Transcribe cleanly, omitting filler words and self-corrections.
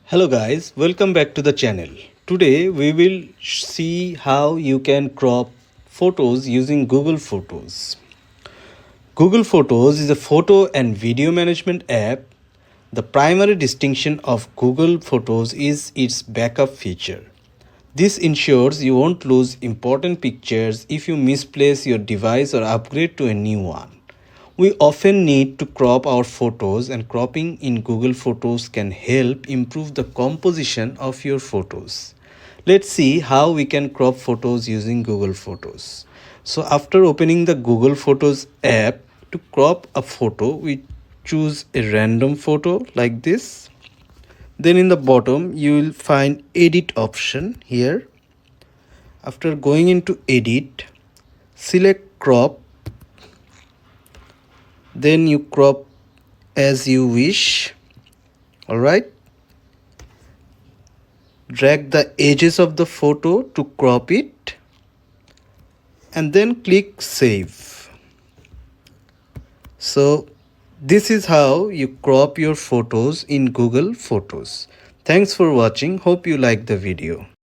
Hello guys, welcome back to the channel. Today we will see how you can crop photos using Google Photos. Google Photos is a photo and video management app. The primary distinction of Google Photos is its backup feature. This ensures you won't lose important pictures if you misplace your device or upgrade to a new one. We often need to crop our photos, and cropping in Google Photos can help improve the composition of your photos. Let's see how we can crop photos using Google Photos. So, after opening the Google Photos app, to crop a photo, we choose a random photo like this. Then in the bottom, you will find edit option here. After going into edit, select crop, then you crop as you wish. All right, drag the edges of the photo to crop it and then click save. So this is how you crop your photos in Google Photos. Thanks for watching. Hope you like the video.